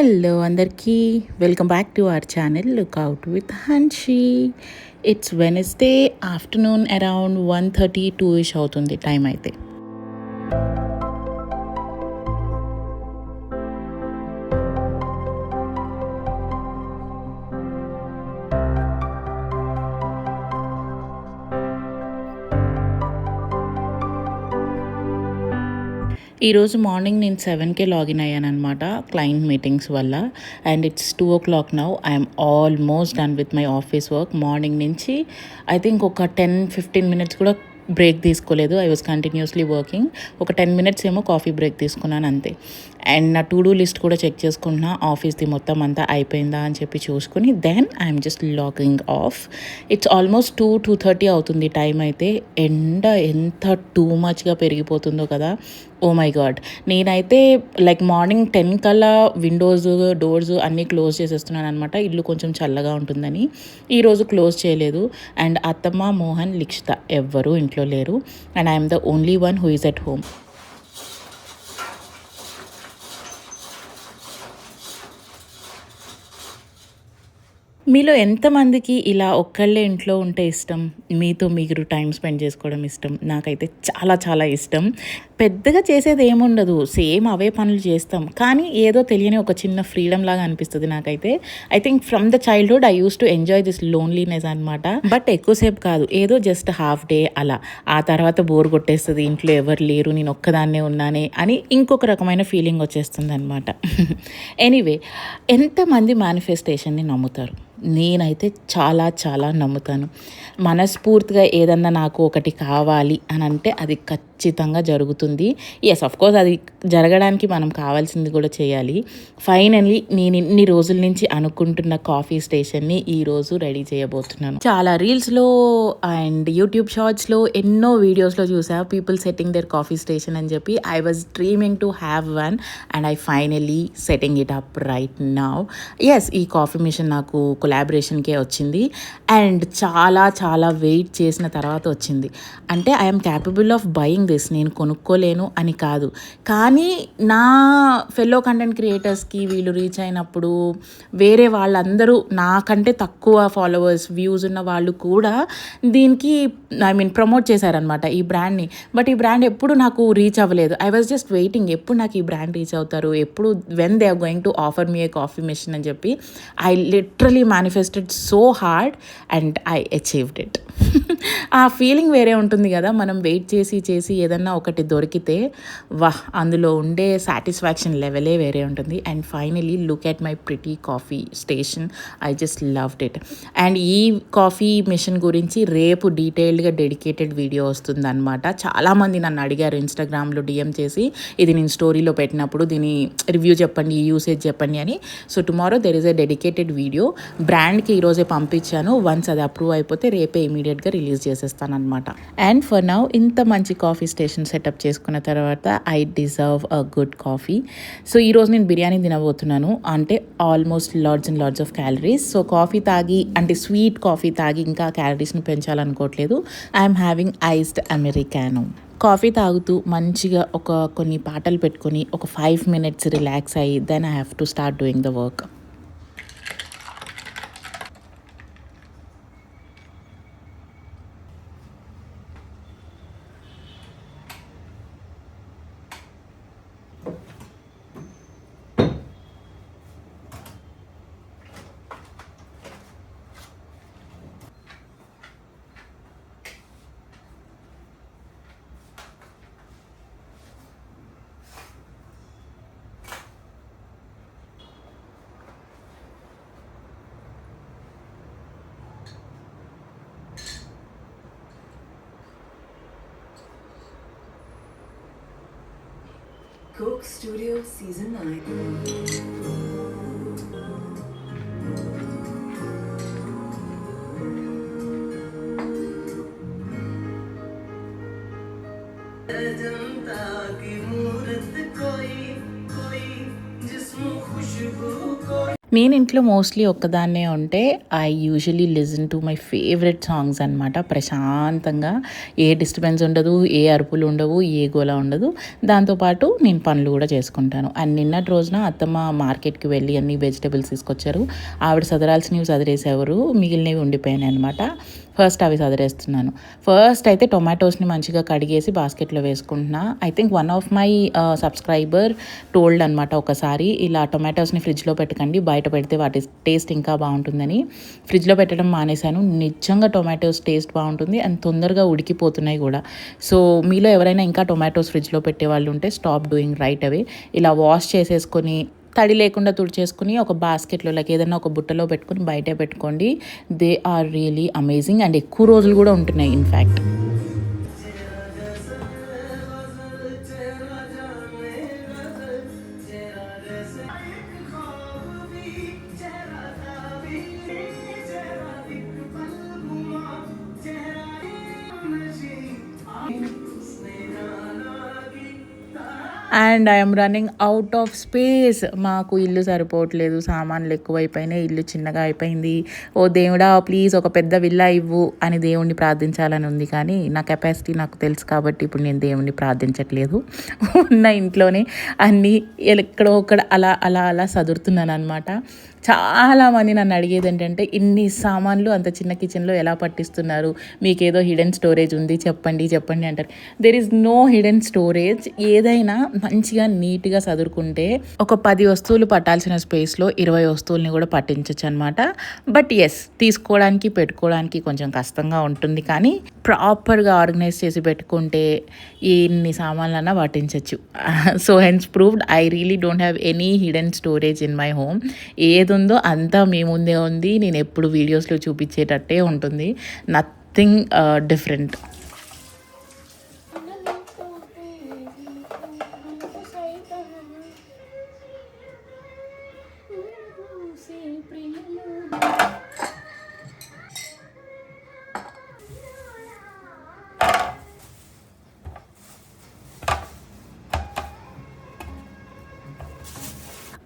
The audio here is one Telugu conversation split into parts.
హలో అందరికీ welcome back to our channel lookout with Hanshi. It's Wednesday afternoon around 1:32 అవుతుంది టైం అయితే. ఈరోజు మార్నింగ్ నేను 7కే లాగిన్ అయ్యాను అనమాట క్లయింట్ మీటింగ్స్ వల్ల. And it's 2 o'clock now. I'm almost done with my office work. Morning నుంచి ఐ థింక్ ఒక 10-15 minutes కూడా బ్రేక్ తీసుకోలేదు. I was continuously working. ఒక 10 minutes ఏమో కాఫీ బ్రేక్ తీసుకున్నాను అంతే. అండ్ నా టు డూ లిస్ట్ కూడా చెక్ చేసుకుంటున్నా, ఆఫీస్ది మొత్తం అంతా అయిపోయిందా అని చెప్పి చూసుకుని then I'm just logging off. It's almost 2-2:30 అవుతుంది టైం అయితే. ఎండ ఎంత టూ మచ్గా పెరిగిపోతుందో కదా, ఓ మై గాడ్. నేనైతే లైక్ మార్నింగ్ 10 కల్లా విండోస్ డోర్స్ అన్నీ క్లోజ్ చేసేస్తున్నాను అనమాట, ఇల్లు కొంచెం చల్లగా ఉంటుందని. ఈరోజు క్లోజ్ చేయలేదు. అండ్ అత్తమ్మ, మోహన్, లిక్షిత ఎవ్వరూ ఇంట్లో లేరు. And I'm the only one who is at home. మీలో ఎంతమందికి ఇలా ఒక్కళ్ళే ఇంట్లో ఉంటే ఇష్టం, మీతో మీరు టైం స్పెండ్ చేసుకోవడం ఇష్టం? నాకైతే చాలా చాలా ఇష్టం. పెద్దగా చేసేది ఏముండదు, సేమ్ అవే పనులు చేస్తాం, కానీ ఏదో తెలియని ఒక చిన్న ఫ్రీడమ్ లాగా అనిపిస్తుంది నాకైతే. I think from the childhood I use to enjoy this loneliness అనమాట. బట్ ఎక్కువసేపు కాదు, ఏదో జస్ట్ హాఫ్ డే అలా. ఆ తర్వాత బోర్ కొట్టేస్తుంది, ఇంట్లో ఎవరు లేరు, నేను ఒక్కదాన్నే ఉన్నానే అని ఇంకొక రకమైన ఫీలింగ్ వచ్చేస్తుంది అనమాట. ఎనీవే, ఎంతమంది మేనిఫెస్టేషన్ని నమ్ముతారు? నేనైతే చాలా చాలా నమ్ముతాను. మనస్ఫూర్తిగా ఏదన్నా నాకు ఒకటి కావాలి అని అంటే అది ఖచ్చితంగా జరుగుతుంది. ఎస్, అఫ్కోర్స్ అది జరగడానికి మనం కావాల్సింది కూడా చేయాలి. ఫైనల్లీ నేను ఇన్ని రోజుల నుంచి అనుకుంటున్న కాఫీ స్టేషన్ని ఈరోజు రెడీ చేయబోతున్నాను. చాలా రీల్స్లో అండ్ యూట్యూబ్ షార్ట్స్లో ఎన్నో వీడియోస్లో చూసా people setting their coffee station అని చెప్పి. I was dreaming to have one and I finally setting it up right now. Yes, ఈ కాఫీ మిషన్ నాకు కొలాబరేషన్కే వచ్చింది అండ్ చాలా చాలా వెయిట్ చేసిన తర్వాత వచ్చింది. అంటే I'm capable of buying this, నేను కొనుక్కోలేను అని కాదు, కానీ నా ఫెల్లో కంటెంట్ క్రియేటర్స్కి వీళ్ళు రీచ్ అయినప్పుడు వేరే వాళ్ళందరూ నాకంటే తక్కువ ఫాలోవర్స్ వ్యూస్ ఉన్న వాళ్ళు కూడా దీనికి ప్రమోట్ చేశారనమాట ఈ బ్రాండ్ని. బట్ ఈ బ్రాండ్ ఎప్పుడు నాకు రీచ్ అవ్వలేదు. ఐ వాజ్ జస్ట్ వెయిటింగ్, ఎప్పుడు నాకు ఈ బ్రాండ్ రీచ్ అవుతారు, ఎప్పుడు when they are going to offer me a coffee machine అని చెప్పి. I literally manifested so hard and I achieved it. ఆ ఫీలింగ్ వేరే ఉంటుంది కదా, మనం వెయిట్ చేసి చేసి ఏదన్నా ఒకటి దొరికితే వాహ్, అందులో ఉండే సాటిస్ఫాక్షన్ లెవెలే వేరే ఉంటుంది. And finally look at my pretty coffee station. I just loved it. And ఈ కాఫీ మిషన్ గురించి రేపు డీటెయిల్డ్గా డెడికేటెడ్ వీడియో వస్తుంది అనమాట. చాలామంది నన్ను అడిగారు ఇన్స్టాగ్రామ్లో డిఎం చేసి, ఇది నేను స్టోరీలో పెట్టినప్పుడు దీని రివ్యూ చెప్పండి, యూసేజ్ చెప్పండి అని. So tomorrow there is a dedicated video. బ్రాండ్కి ఈరోజే పంపించాను. వన్స్ అది అప్రూవ్ అయిపోతే రేపే ఇమీడియట్గా రిలీజ్ చేసేస్తాను అనమాట. అండ్ ఫర్ నౌ ఇంత మంచి కాఫీ స్టేషన్ సెటప్ చేసుకున్న తర్వాత I deserve a good coffee. So ఈరోజు నేను బిర్యానీ తినబోతున్నాను, అంటే almost lords and lords of calories. So coffee తాగి, అంటే స్వీట్ కాఫీ తాగి ఇంకా క్యాలరీస్ని పెంచాలనుకోవట్లేదు. I'm having iced americano. Coffee తాగుతూ మంచిగా కొన్ని పాటలు పెట్టుకొని ఒక 5 minutes రిలాక్స్ అయ్యి then I have to start doing the work. Coke Studio Season 9. जनता की मूरत कोई कोई जिस्म खुशबू कोई. నేను ఇంట్లో మోస్ట్లీ ఒక్కదాన్నే ఉంటే I usually listen to my favourite songs అనమాట. ప్రశాంతంగా ఏ డిస్టర్బెన్స్ ఉండదు, ఏ అరుపులు ఉండవు, ఏ గోల ఉండదు. దాంతోపాటు నేను పనులు కూడా చేసుకుంటాను. అండ్ నిన్నటి రోజున అత్తమ్మ మార్కెట్కి వెళ్ళి అన్ని వెజిటబుల్స్ తీసుకొచ్చారు. ఆవిడ సదరాల్సినవి సదిరేసేవారు, మిగిలినవి ఉండిపోయాయి అనమాట. ఫస్ట్ అవి సదిరేస్తున్నాను. ఫస్ట్ అయితే టొమాటోస్ని మంచిగా కడిగేసి బాస్కెట్లో వేసుకుంటున్నా. I think one of my subscriber told అనమాట ఒకసారి, ఇలా టొమాటోస్ని ఫ్రిడ్జ్లో పెట్టకండి, బయట పెడితే వాటి టేస్ట్ ఇంకా బాగుంటుందని. ఫ్రిడ్జ్లో పెట్టడం మానేశాను. నిజంగా టొమాటోస్ టేస్ట్ బాగుంటుంది అండ్ తొందరగా ఉడికిపోతున్నాయి కూడా. సో మీలో ఎవరైనా ఇంకా టొమాటోస్ ఫ్రిడ్జ్లో పెట్టే వాళ్ళు ఉంటే స్టాప్ డూయింగ్ రైట్ అవే. ఇలా వాష్ చేసేసుకొని తడి లేకుండా తుడిచేసుకుని ఒక బాస్కెట్లో లైక్ ఏదైనా ఒక బుట్టలో పెట్టుకుని బయటే పెట్టుకోండి. They are really amazing and ఎక్కువ రోజులు కూడా ఉంటున్నాయి in fact. And I'm running out of space. మాకు ఇల్లు సరిపోవట్లేదు, సామాన్లు ఎక్కువైపోయినాయి, ఇల్లు చిన్నగా అయిపోయింది. ఓ దేవుడా ప్లీజ్ ఒక పెద్ద విల్లా ఇవ్వు అని దేవుణ్ణి ప్రార్థించాలని ఉంది. కానీ నా కెపాసిటీ నాకు తెలుసు కాబట్టి ఇప్పుడు నేను దేవుణ్ణి ప్రార్థించట్లేదు. ఉన్న ఇంట్లోనే అన్నీ ఎక్కడో ఒకడ అలా అలా అలా సదురుతున్నాను అనమాట. చాలామంది నన్ను అడిగేది ఏంటంటే, ఇన్ని సామాన్లు అంత చిన్న కిచెన్లో ఎలా పట్టిస్తున్నారు, మీకేదో హిడెన్ స్టోరేజ్ ఉంది చెప్పండి చెప్పండి అంటారు. There is no hidden storage. ఏదైనా మంచిగా నీట్గా చదువుకుంటే ఒక 10 వస్తువులు పట్టాల్సిన స్పేస్లో 20 వస్తువుల్ని కూడా పట్టించవచ్చు అనమాట. బట్ ఎస్, తీసుకోవడానికి పెట్టుకోవడానికి కొంచెం కష్టంగా ఉంటుంది, కానీ ప్రాపర్గా ఆర్గనైజ్ చేసి పెట్టుకుంటే ఎన్ని సామాన్లన్నా పట్టించవచ్చు. So hence proved I really don't have any hidden storage in my home. ఏది ఉందో అంతా మీ ముందే ఉంది. నేను ఎప్పుడు వీడియోస్లో చూపించేటట్టే ఉంటుంది, nothing different.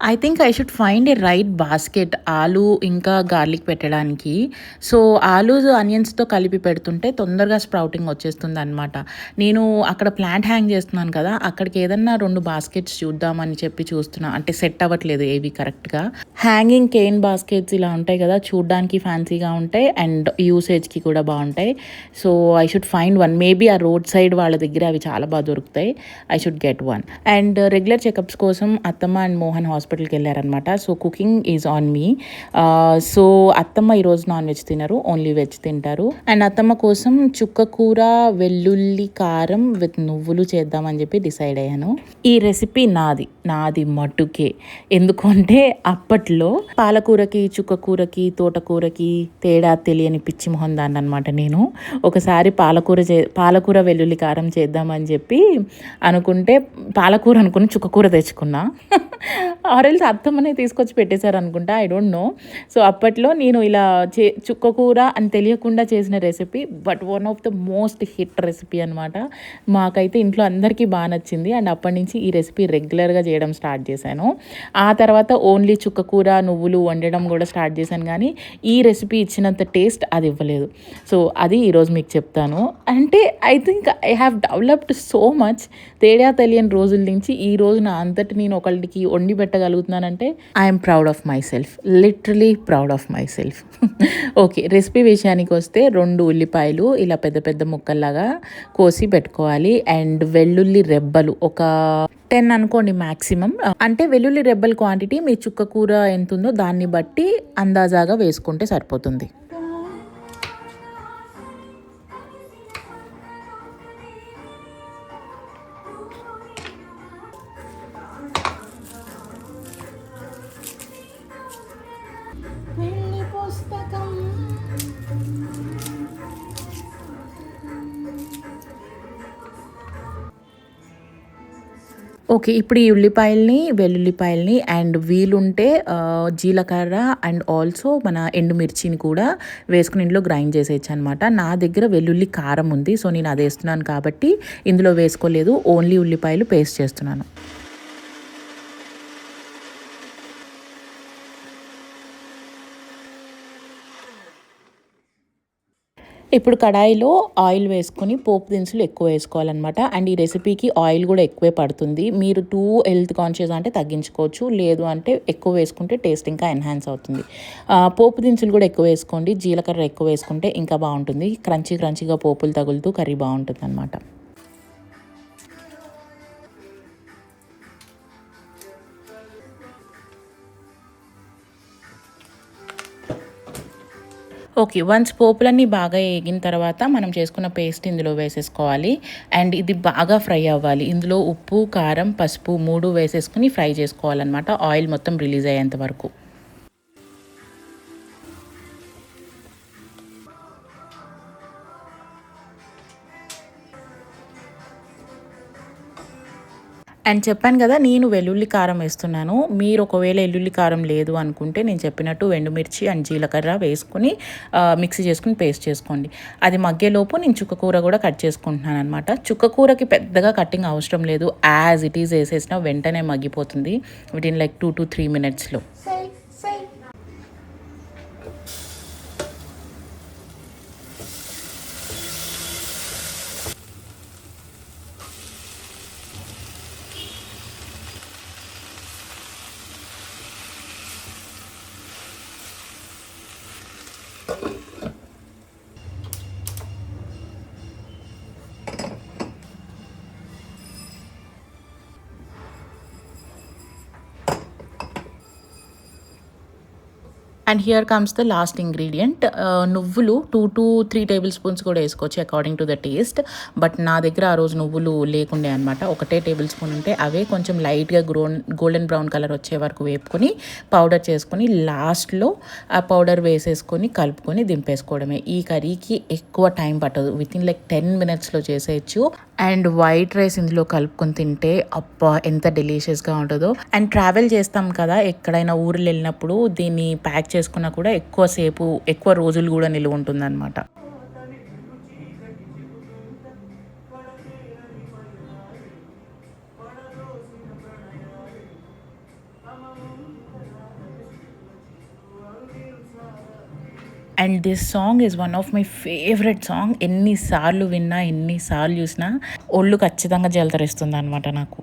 I think I should find a right basket ఆలు ఇంకా గార్లిక్ పెట్టడానికి. సో ఆలు ఆనియన్స్తో కలిపి పెడుతుంటే తొందరగా స్ప్రౌటింగ్ వచ్చేస్తుంది అనమాట. నేను అక్కడ ప్లాంట్ హ్యాంగ్ చేస్తున్నాను కదా, అక్కడికి ఏదన్నా 2 బాస్కెట్స్ చూద్దామని చెప్పి చూస్తున్నా. అంటే సెట్ అవ్వట్లేదు ఏవి కరెక్ట్గా. హ్యాంగింగ్ కేన్ బాస్కెట్స్ ఇలా ఉంటాయి కదా, చూడ్డానికి ఫ్యాన్సీగా ఉంటాయి అండ్ యూసేజ్కి కూడా బాగుంటాయి. So I should find one. Maybe ఆ రోడ్ సైడ్ వాళ్ళ దగ్గర అవి చాలా బాగా దొరుకుతాయి. I should get one. And regular checkups కోసం అత్తమ్మ అండ్ మోహన్ హాస్పిటల్కి వెళ్ళారనమాట. So cooking is on me. So అత్తమ్మ ఈరోజు నాన్ వెజ్ తినరు, ఓన్లీ వెజ్ తింటారు. అండ్ అత్తమ్మ కోసం చుక్క కూర వెల్లుల్లి కారం విత్ నువ్వులు చేద్దామని చెప్పి డిసైడ్ అయ్యాను. ఈ రెసిపీ నాది మట్టుకే. ఎందుకంటే అప్పట్లో పాలకూరకి చుక్క కూరకి తోటకూరకి తేడా తెలియని పిచ్చి మొహం దాన్ని అనమాట నేను. ఒకసారి పాలకూర వెల్లుల్లి కారం చేద్దామని చెప్పి అనుకుంటే పాలకూర అనుకుని చుక్క కూర తెచ్చుకున్నా. ఆరెల్స్ అత్తమ్మనే తీసుకొచ్చి పెట్టేశారు అనుకుంటా, ఐ డోంట్ నో. సో అప్పట్లో నేను ఇలా చుక్క కూర అని తెలియకుండా చేసిన recipe, but one of the most hit recipe అనమాట. మాకైతే ఇంట్లో అందరికీ బాగా నచ్చింది అండ్ అప్పటి నుంచి ఈ రెసిపీ రెగ్యులర్గా చేయడం స్టార్ట్ చేశాను. ఆ తర్వాత ఓన్లీ చుక్క కూర నువ్వులు వండడం కూడా స్టార్ట్ చేశాను, కానీ ఈ రెసిపీ ఇచ్చినంత టేస్ట్ అది ఇవ్వలేదు. సో అది ఈరోజు మీకు చెప్తాను. అంటే I think I have developed so much. తేడా తెలియని రోజుల నుంచి ఈ రోజు నా అంతటి నేను ఒకళ్ళకి వండి పెట్టగలుగుతున్నానంటే I'm proud of myself, literally proud of myself. Okay, recipe విషయానికి వస్తే 2 ఉల్లిపాయలు ఇలా పెద్ద పెద్ద ముక్కల్లాగా కోసి పెట్టుకోవాలి. అండ్ వెల్లుల్లి రెబ్బలు ఒక 10 అనుకోండి మ్యాక్సిమం. అంటే వెల్లుల్లి రెబ్బల క్వాంటిటీ మీ చుక్క కూర ఎంత ఉందో దాన్ని బట్టి అందాజాగా వేసుకుంటే సరిపోతుంది. ఓకే, ఇప్పుడు ఈ ఉల్లిపాయల్ని వెల్లుల్లిపాయల్ని అండ్ వీలుంటే జీలకర్ర అండ్ ఆల్సో మన ఎండుమిర్చిని కూడా వేసుకుని ఇందులో గ్రైండ్ చేసేయచ్చు అనమాట. నా దగ్గర వెల్లుల్లి కారం ఉంది, సో నేను అది వేస్తున్నాను కాబట్టి ఇందులో వేసుకోలేదు, ఓన్లీ ఉల్లిపాయలు పేస్ట్ చేస్తున్నాను. ఇప్పుడు కడాయిలో ఆయిల్ వేసుకొని పోపు దినుసులు ఎక్కువ వేసుకోవాలన్నమాట. అండ్ ఈ రెసిపీకి ఆయిల్ కూడా ఎక్కువే పడుతుంది. మీరు హెల్త్ కాన్షియస్ అంటే తగ్గించుకోవచ్చు, లేదు అంటే ఎక్కువ వేసుకుంటే టేస్ట్ ఇంకా ఎన్హాన్స్ అవుతుంది. పోపు దినుసులు కూడా ఎక్కువ వేసుకోండి. జీలకర్ర ఎక్కువ వేసుకుంటే ఇంకా బాగుంటుంది. క్రంచీగా పోపులు తగులుతూ కర్రీ బాగుంటుంది అనమాట. ఓకే. వన్స్ పోపులన్నీ బాగా ఏగిన తర్వాత మనం చేసుకున్న పేస్ట్ ఇందులో వేసేసుకోవాలి. అండ్ ఇది బాగా ఫ్రై అవ్వాలి. ఇందులో ఉప్పు, కారం, పసుపు 3 వేసేసుకొని ఫ్రై చేసుకోవాలన్నమాట. ఆయిల్ మొత్తం రిలీజ్ అయ్యేంత వరకు. అండ్ చెప్పాను కదా, నేను వెల్లుల్లి కారం వేస్తున్నాను. మీరు ఒకవేళ ఎల్లుల్లి కారం లేదు అనుకుంటే నేను చెప్పినట్టు ఎండుమిర్చి అండ్ జీలకర్ర వేసుకుని మిక్సీ చేసుకుని పేస్ట్ చేసుకోండి. అది మగ్గేలోపు నేను చుక్క కూర కూడా కట్ చేసుకుంటున్నాను అనమాట. చుక్క కూరకి పెద్దగా కట్టింగ్ అవసరం లేదు. యాజ్ ఇట్ ఈజ్ వేసేసినా వెంటనే మగ్గిపోతుంది వితిన్ లైక్ 2 to 3 minutesలో. And here comes the last ingredient. నువ్వులు 2 to 3 tablespoons కూడా వేసుకోవచ్చు according to the taste. But నా దగ్గర ఆ రోజు నువ్వులు లేకుండే అనమాట. ఒకటే టేబుల్ స్పూన్ ఉంటే అవే కొంచెం లైట్గా గోల్డెన్ బ్రౌన్ కలర్ వచ్చే వరకు వేపుకొని పౌడర్ చేసుకొని లాస్ట్లో ఆ పౌడర్ వేసేసుకొని కలుపుకొని దింపేసుకోవడమే. ఈ కర్రీకి ఎక్కువ టైం పట్టదు. వితిన్ లైక్ 10 minutesలో చేసేయచ్చు. అండ్ వైట్ రైస్ ఇందులో కలుపుకొని తింటే అబ్బా ఎంత డెలీషియస్గా ఉంటుందో. అండ్ ట్రావెల్ చేస్తాం కదా, ఎక్కడైనా ఊర్లు వెళ్ళినప్పుడు దీన్ని ప్యాక్ చేసుకున్నా కూడా ఎక్కువ రోజులు కూడా నిలువ ఉంటుందన్నమాట. And this song is one of my favourite song. ఎన్నిసార్లు విన్నా, ఎన్నిసార్లు చూసినా ఒళ్ళు ఖచ్చితంగా జలతరిస్తుంది అనమాట నాకు.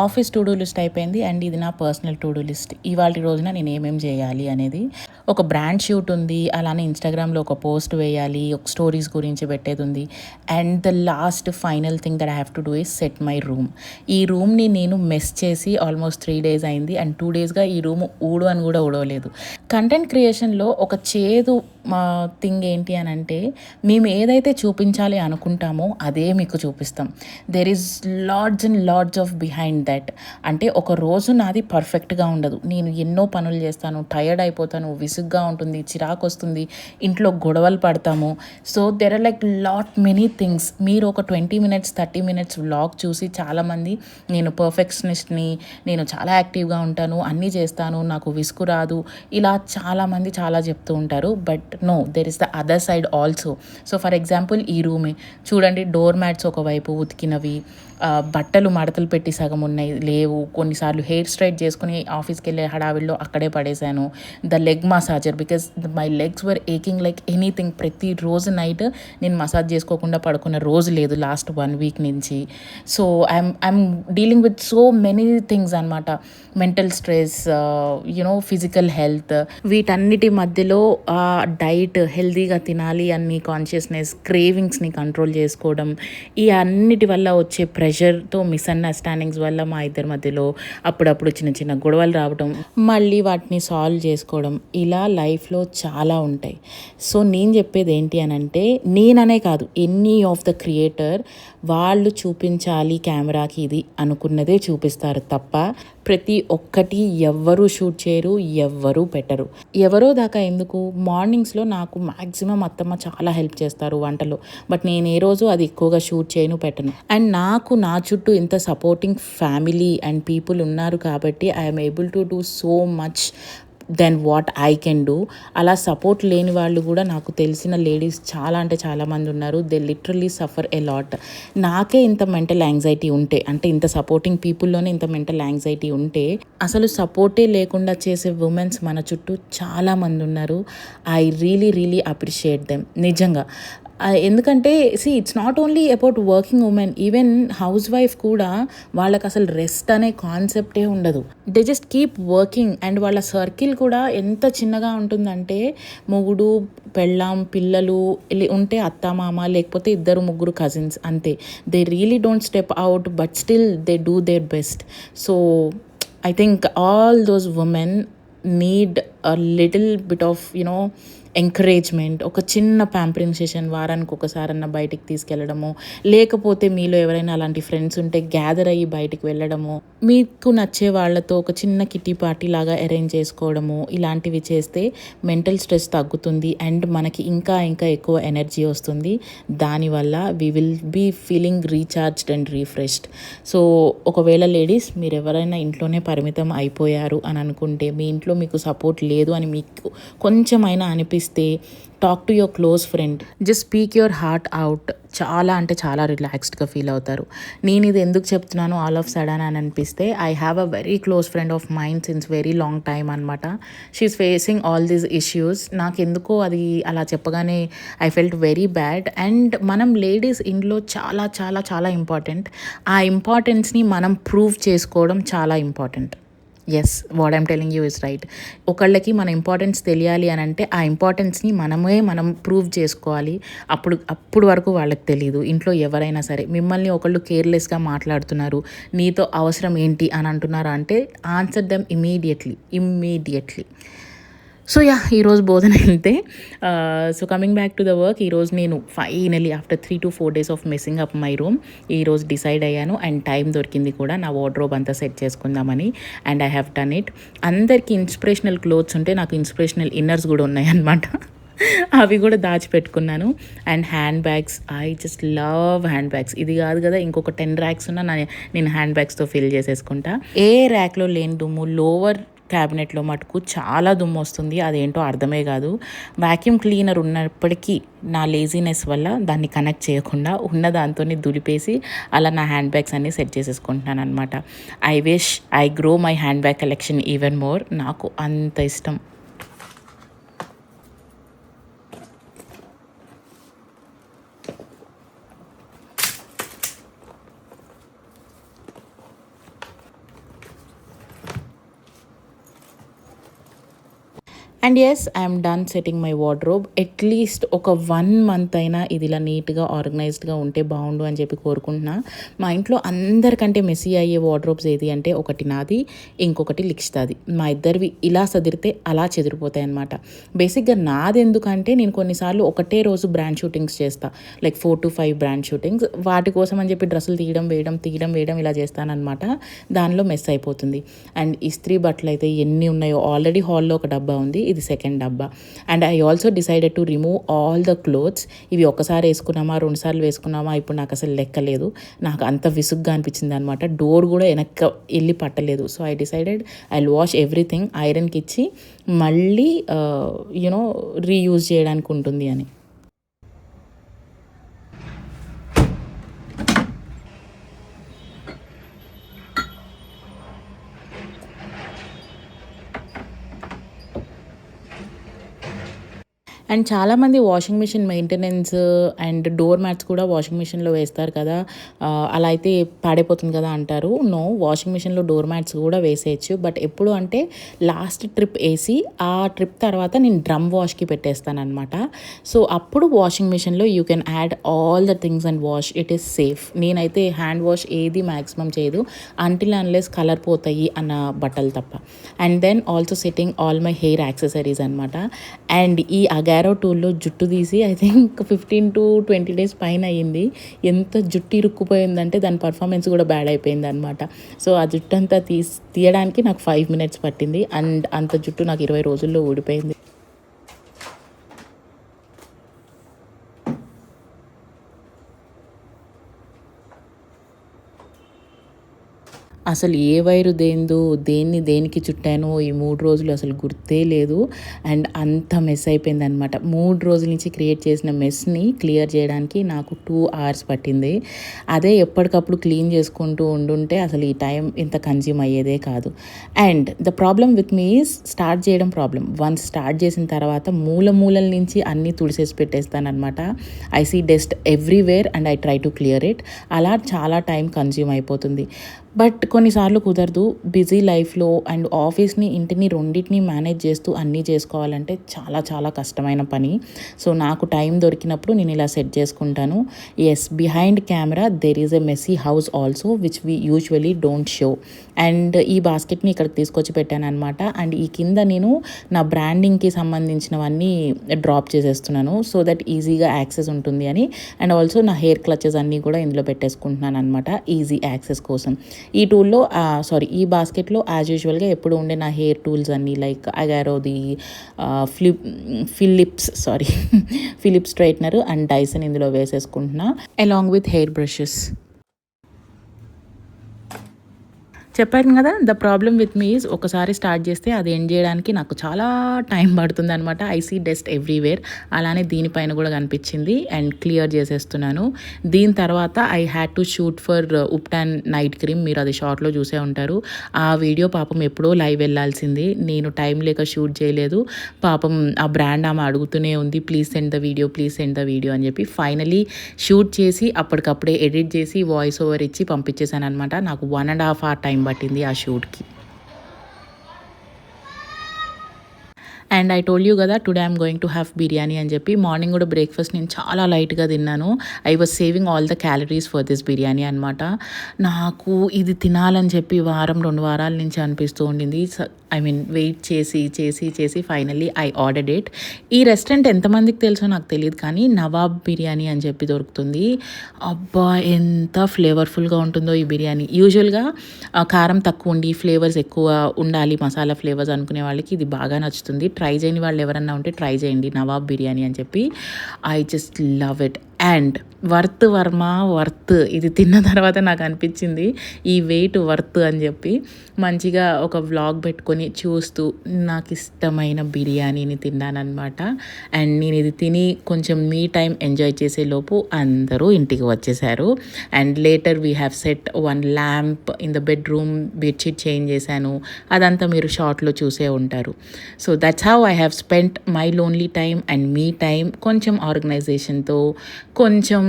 ఆఫీస్ టు డూ లిస్ట్ అయిపోయింది. అండ్ ఇది నా పర్సనల్ టు డూ లిస్ట్. ఇవాళ రోజున నేను ఏమేమి చేయాలి అనేది. ఒక బ్రాండ్ షూట్ ఉంది, అలానే ఇన్స్టాగ్రామ్లో ఒక పోస్ట్ వేయాలి, ఒక స్టోరీస్ గురించి పెట్టేది ఉంది. And the last final thing that I have to do is set my room. ఈ రూమ్ని నేను మెస్ చేసి ఆల్మోస్ట్ 3 days అయింది. అండ్ 2 daysగా ఈ రూమ్ ఊడు అని కూడా ఊడవలేదు. కంటెంట్ క్రియేషన్లో ఒక చేదు థింగ్ ఏంటి అని అంటే, మేము ఏదైతే చూపించాలి అనుకుంటామో అదే మీకు చూపిస్తాం. There is lots and lots of behind that. అంటే ఒక రోజు నాది పర్ఫెక్ట్గా ఉండదు. నేను ఎన్నో పనులు చేస్తాను, టయర్డ్ అయిపోతాను, విసుగ్గా ఉంటుంది, చిరాకు వస్తుంది, ఇంట్లో గొడవలు పడతాము. So there are like many things. మీరు ఒక 20 minutes 30 minutes వ్లాగ్ చూసి చాలామంది నేను పర్ఫెక్షనిస్ట్ని, నేను చాలా యాక్టివ్గా ఉంటాను, అన్నీ చేస్తాను, నాకు విసుగు రాదు, ఇలా చాలామంది చాలా చెప్తూ ఉంటారు. But no, there is the other side also. So for example ఈ రూమే చూడండి, డోర్ మ్యాట్స్ ఒకవైపు ఉతికినవి, బట్టలు మడతలు పెట్టి సగం ఉన్నాయి, లేవు. కొన్నిసార్లు హెయిర్ స్ట్రైట్ చేసుకుని ఆఫీస్కి వెళ్ళే హడావిడిలో అక్కడే పడేశాను. The leg massager, because my legs were aching like anything. ప్రతిరోజు నైట్ నేను మసాజ్ చేసుకోకుండా పడుకున్న రోజు లేదు లాస్ట్ 1 week నుంచి. So I'm dealing with so many things అనమాట. మెంటల్ స్ట్రెస్, ఫిజికల్ హెల్త్, వీటన్నిటి మధ్యలో డైట్, హెల్తీగా తినాలి అన్ని కాన్షియస్నెస్, క్రేవింగ్స్ని కంట్రోల్ చేసుకోవడం, ఈ అన్నిటి వల్ల వచ్చే ప్రెషర్తో మిస్అండర్స్టాండింగ్స్ వల్ల మా ఇద్దరి మధ్యలో అప్పుడప్పుడు చిన్న చిన్న గొడవలు రావడం, మళ్ళీ వాటిని సాల్వ్ చేసుకోవడం, ఇలా లైఫ్లో చాలా ఉంటాయి. సో నేను చెప్పేది ఏంటి అని అంటే, నేననే కాదు, ఎనీ ఆఫ్ ద క్రియేటర్ వాళ్ళు చూపించాలి కెమెరాకి ఇది అనుకున్నదే చూపిస్తారు తప్ప ప్రతి ఒక్కటి ఎవ్వరూ షూట్ చేయరు, ఎవ్వరూ పెట్టరు. ఎవరో దాకా ఎందుకు, మార్నింగ్స్లో నాకు మ్యాక్సిమం అత్తమ్మ చాలా హెల్ప్ చేస్తారు వంటలో. బట్ నేను ఏ రోజు అది ఎక్కువగా షూట్ చేయను, పెట్టను. అండ్ నాకు నా చుట్టూ ఇంత సపోర్టింగ్ ఫ్యామిలీ అండ్ పీపుల్ ఉన్నారు కాబట్టి I'm able to do so much than what I can do. అలా సపోర్ట్ లేని వాళ్ళు కూడా నాకు తెలిసిన లేడీస్ చాలా అంటే చాలామంది ఉన్నారు. They literally suffer a lot. నాకే ఇంత మెంటల్ యాంగ్జైటీ ఉంటే, అంటే ఇంత సపోర్టింగ్ పీపుల్లోనే ఇంత మెంటల్ యాంగ్జైటీ ఉంటే, అసలు సపోర్టే లేకుండా చేసే ఉమెన్స్ మన చుట్టూ చాలామంది ఉన్నారు. ఐ రియలీ అప్రిషియేట్ దెమ్ నిజంగా. ఎందుకంటే it's not only about working women, even house wife కూడా వాళ్ళకి అసలు రెస్ట్ అనే కాన్సెప్టే ఉండదు. They just keep working. And వాళ్ళ సర్కిల్ కూడా ఎంత చిన్నగా ఉంటుందంటే, మొగుడు, పెళ్ళాం, పిల్లలు ఉంటే అత్త మామ, లేకపోతే 2-3 కజిన్స్ అంతే. They really don't step out, but still they do their best. So I think all those women need a little bit of encouragement. ఒక చిన్న ప్యాంపరింగ్ సెషన్ వారానికి ఒకసారన్నా బయటికి తీసుకెళ్ళడము, లేకపోతే మీలో ఎవరైనా అలాంటి ఫ్రెండ్స్ ఉంటే గ్యాదర్ అయ్యి బయటికి వెళ్ళడము, మీకు నచ్చే వాళ్ళతో ఒక చిన్న కిట్టి పార్టీ లాగా అరేంజ్ చేసుకోవడము, ఇలాంటివి చేస్తే మెంటల్ స్ట్రెస్ తగ్గుతుంది అండ్ మనకి ఇంకా ఎక్కువ ఎనర్జీ వస్తుంది. దానివల్ల we will be feeling recharged and refreshed. So ఒకవేళ లేడీస్ మీరు ఎవరైనా ఇంట్లోనే పరిమితం అయిపోయారు అని అనుకుంటే, మీ ఇంట్లో మీకు సపోర్ట్ లేదు అని మీకు కొంచెమైనా అనిపిస్తే, talk to your close friend, just speak your heart out. చాలా అంటే చాలా రిలాక్స్డ్గా ఫీల్ అవుతారు. నేను ఇది ఎందుకు చెప్తున్నాను ఆల్ ఆఫ్ సడన్ అని అనిపిస్తే, I have a very close friend of mine since very long time అనమాట. She's facing all these issues. నాకు ఎందుకో అది అలా చెప్పగానే I felt very bad. And మనం లేడీస్ ఇంట్లో చాలా చాలా చాలా ఇంపార్టెంట్. ఆ ఇంపార్టెన్స్ని మనం ప్రూవ్ చేసుకోవడం చాలా important. Yes, what I'm telling you is right. ఒకళ్ళకి మన ఇంపార్టెన్స్ తెలియాలి అని అంటే ఆ ఇంపార్టెన్స్ని మనం ప్రూవ్ చేసుకోవాలి. అప్పుడు వరకు వాళ్ళకి తెలియదు. ఇంట్లో ఎవరైనా సరే మిమ్మల్ని ఒకళ్ళు కేర్లెస్గా మాట్లాడుతున్నారు, నీతో అవసరం ఏంటి అని అంటున్నారు అంటే ఆన్సర్ దెమ్ ఇమ్మీడియట్లీ. సో ఈరోజు బోధన వెళ్తే, so coming back to the work, ఈరోజు నేను finally after 3 to 4 days of messing up my room ఈరోజు డిసైడ్ అయ్యాను. అండ్ టైం దొరికింది కూడా నా వార్డ్రోబ్ అంతా సెట్ చేసుకుందామని. And I have done it. అందరికీ ఇన్స్పిరేషనల్ క్లోత్స్ ఉంటే నాకు ఇన్స్పిరేషనల్ ఇన్నర్స్ కూడా ఉన్నాయన్నమాట. అవి కూడా దాచిపెట్టుకున్నాను. And handbags, I just love handbags. ఇది కాదు కదా, ఇంకొక 10 racks ఉన్నా నేను హ్యాండ్ బ్యాగ్స్తో ఫిల్ చేసేసుకుంటా. ఏ ర్యాక్లో లేని దుమ్ము లోవర్ క్యాబినెట్లో మటుకు చాలా దుమ్ము వస్తుంది. అదేంటో అర్థమే కాదు. వ్యాక్యూమ్ క్లీనర్ ఉన్నప్పటికీ నా లేజీనెస్ వల్ల దాన్ని కనెక్ట్ చేయకుండా ఉన్న దాంతో దులిపేసి అలా నా హ్యాండ్ బ్యాగ్స్ అన్నీ సెట్ చేసేసుకుంటున్నాను అనమాట. I wish I grow my handbag collection even more. నాకు అంత ఇష్టం. And yes, I'm done setting my wardrobe. At least ఒక 1 month అయినా ఇది ఇలా నీట్గా ఆర్గనైజ్డ్గా ఉంటే బాగుండు అని చెప్పి కోరుకుంటున్నా. మా ఇంట్లో అందరికంటే మెస్సీ అయ్యే వార్డ్రోబ్స్ ఏది అంటే, ఒకటి నాది, ఇంకొకటి లిక్షితాది. మా ఇద్దరివి ఇలా సదిరితే అలా చెదిరిపోతాయి అనమాట. బేసిక్గా నాది ఎందుకంటే, నేను కొన్నిసార్లు ఒకటే రోజు బ్రాండ్ షూటింగ్స్ చేస్తా, లైక్ 4 to 5 బ్రాండ్ షూటింగ్స్. వాటి కోసం అని చెప్పి డ్రెస్సులు తీయడం వేయడం ఇలా చేస్తానన్నమాట. దానిలో మెస్ అయిపోతుంది. అండ్ ఇస్త్రీ బట్టలు అయితే ఎన్ని ఉన్నాయో, ఆల్రెడీ హాల్లో ఒక డబ్బా ఉంది, ఇది సెకండ్ డబ్బా. And I also decided to remove all the clothes. ఇవి ఒకసారి వేసుకున్నామా 2 సార్లు వేసుకున్నామా ఇప్పుడు నాకు అసలు లెక్కలేదు. నాకు అంత విసుగ్గా అనిపించింది అనమాట. డోర్ కూడా వెనక్కి వెళ్ళి పట్టలేదు. So I decided I wash everything, ఐరన్కి ఇచ్చి మళ్ళీ రీయూజ్ చేయడానికి ఉంటుంది అని. అండ్ చాలామంది washing machine maintenance and door mats కూడా వాషింగ్ మిషన్లో వేస్తారు కదా, అలా అయితే పాడైపోతుంది కదా అంటారు. నో, వాషింగ్ మిషన్లో డోర్ మ్యాట్స్ కూడా వేసేయచ్చు. బట్ ఎప్పుడు అంటే లాస్ట్ ట్రిప్ వేసి ఆ ట్రిప్ తర్వాత నేను డ్రమ్ వాష్కి పెట్టేస్తాను అనమాట. సో అప్పుడు వాషింగ్ మిషన్లో you can add all the things and wash. It is safe. నేనైతే హ్యాండ్ వాష్ ఏది మ్యాక్సిమం చేయదు, అంటిల్ అన్లెస్ కలర్ పోతాయి అన్న బట్టలు తప్ప. And then also setting all my hair accessories అనమాట. అండ్ ఈ అగారో టూల్లో జుట్టు తీసి ఐ థింక్ 15 to 20 days పైన అయ్యింది. ఎంత జుట్టు ఇరుక్కుపోయిందంటే దాని పర్ఫార్మెన్స్ కూడా బ్యాడ్ అయిపోయింది అనమాట. సో ఆ జుట్టు అంతా తీయడానికి నాకు 5 minutes పట్టింది. అండ్ అంత జుట్టు నాకు 20 రోజుల్లో ఊడిపోయింది. అసలు ఏ వైరు దేందో దేనికి చుట్టానో ఈ 3 రోజులు అసలు గుర్తే లేదు. అండ్ అంత మెస్ అయిపోయిందనమాట. 3 రోజుల నుంచి క్రియేట్ చేసిన మెస్ని క్లియర్ చేయడానికి నాకు 2 hours పట్టింది. అదే ఎప్పటికప్పుడు క్లీన్ చేసుకుంటూ ఉండుంటే అసలు ఈ టైం ఇంత కన్జ్యూమ్ అయ్యేదే కాదు. And the problem with me is start చేయడం ప్రాబ్లం. వన్స్ స్టార్ట్ చేసిన తర్వాత మూలల నుంచి అన్నీ తుడిసేసి పెట్టేస్తానమాట. I see dust everywhere and I try to clear it. అలా చాలా టైం కన్జ్యూమ్ అయిపోతుంది. బట్ కొన్నిసార్లు కుదరదు. బిజీ లైఫ్లో అండ్ ఆఫీస్ని ఇంటిని రెండింటిని మేనేజ్ చేస్తూ అన్నీ చేసుకోవాలంటే చాలా కష్టమైన పని. సో నాకు టైం దొరికినప్పుడు నేను ఇలా సెట్ చేసుకుంటాను. Yes, behind camera there is a messy house also which we usually don't show. And ఈ బాస్కెట్ని ఇక్కడికి తీసుకొచ్చి పెట్టాను అనమాట. అండ్ ఈ కింద నేను నా బ్రాండింగ్కి సంబంధించినవన్నీ డ్రాప్ చేసేస్తున్నాను సో దట్ ఈజీగా యాక్సెస్ ఉంటుంది అని. అండ్ ఆల్సో నా హెయిర్ క్లచెస్ అన్నీ కూడా ఇందులో పెట్టేసుకుంటున్నాను అనమాట ఈజీ యాక్సెస్ కోసం. ఈ టూల్లో ఈ బాస్కెట్లో యాజ్ యూజువల్గా ఎప్పుడు ఉండే నా హెయిర్ టూల్స్ అన్నీ లైక్ అగారోది ఫిలిప్స్ స్ట్రైట్నర్ అండ్ డైసన్ ఇందులో వేసేసుకుంటున్నా అలాంగ్ విత్ హెయిర్ బ్రషెస్. చెప్పాను కదా, the problem with me is ఒకసారి స్టార్ట్ చేస్తే అది ఎండ్ చేయడానికి నాకు చాలా టైం పడుతుంది అనమాట. I see dust everywhere. అలానే దీనిపైన కూడా కనిపించింది అండ్ క్లియర్ చేసేస్తున్నాను. దీని తర్వాత I had to shoot for ubtan night cream. మీరు అది షార్ట్లో చూసే ఉంటారు. ఆ వీడియో పాపం ఎప్పుడో లైవ్ వెళ్ళాల్సింది, నేను టైం లేక షూట్ చేయలేదు. పాపం ఆ బ్రాండ్ ఆమె అడుగుతూనే ఉంది, ప్లీజ్ సెండ్ ద వీడియో అని చెప్పి ఫైనలీ షూట్ చేసి అప్పటికప్పుడే ఎడిట్ చేసి వాయిస్ ఓవర్ ఇచ్చి పంపించేశాను అనమాట. నాకు 1.5 hour టైం పట్టింది ఆ షూట్కి. అండ్ ఐ టోల్డ్ యూ కదా today I'm going to have biryani అని చెప్పి. మార్నింగ్ కూడా బ్రేక్ఫాస్ట్ నేను చాలా లైట్గా తిన్నాను. I was saving all the calories for this biryani అనమాట. నాకు ఇది తినాలని చెప్పి 1-2 వారాల నుంచి అనిపిస్తూ ఉండింది. వెయిట్ చేసి ఫైనల్లీ ఐ ఆర్డర్డ్ ఇట్. ఈ రెస్టారెంట్ ఎంతమందికి తెలుసో నాకు తెలియదు కానీ నవాబ్ బిర్యానీ అని చెప్పి దొరుకుతుంది. అబ్బా ఎంత ఫ్లేవర్ఫుల్గా ఉంటుందో ఈ బిర్యానీ. యూజువల్గా కారం తక్కువ ఉండి ఫ్లేవర్స్ ఎక్కువ ఉండాలి, మసాలా ఫ్లేవర్స్ అనుకునే వాళ్ళకి ఇది బాగా నచ్చుతుంది. ట్రై చేయని వాళ్ళు ఎవరన్నా ఉంటే ట్రై చేయండి నవాబ్ బిర్యానీ అని చెప్పి. I just love it. And worth ఇది తిన్న తర్వాత నాకు అనిపించింది ఈ వెయిట్ వర్త్ అని చెప్పి. మంచిగా ఒక వ్లాగ్ పెట్టుకొని చూస్తూ నాకు ఇష్టమైన బిర్యానీని తిన్నానమాట. అండ్ నేను ఇది తిని కొంచెం మీ టైం ఎంజాయ్ చేసేలోపు అందరూ ఇంటికి వచ్చేసారు. And later we have set 1 lamp in the bedroom, bedsheet change చేశాను. అదంతా మీరు షార్ట్లో చూసే ఉంటారు. So that's how I have spent my lonely time and me time. కొంచెం ఆర్గనైజేషన్తో, కొంచెం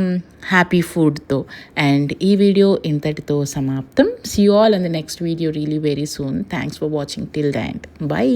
హ్యాపీ ఫుడ్తో. అండ్ ఈ వీడియో ఇంతటితో సమాప్తం. See you all in the next video really very soon. Thanks for watching till the end. By.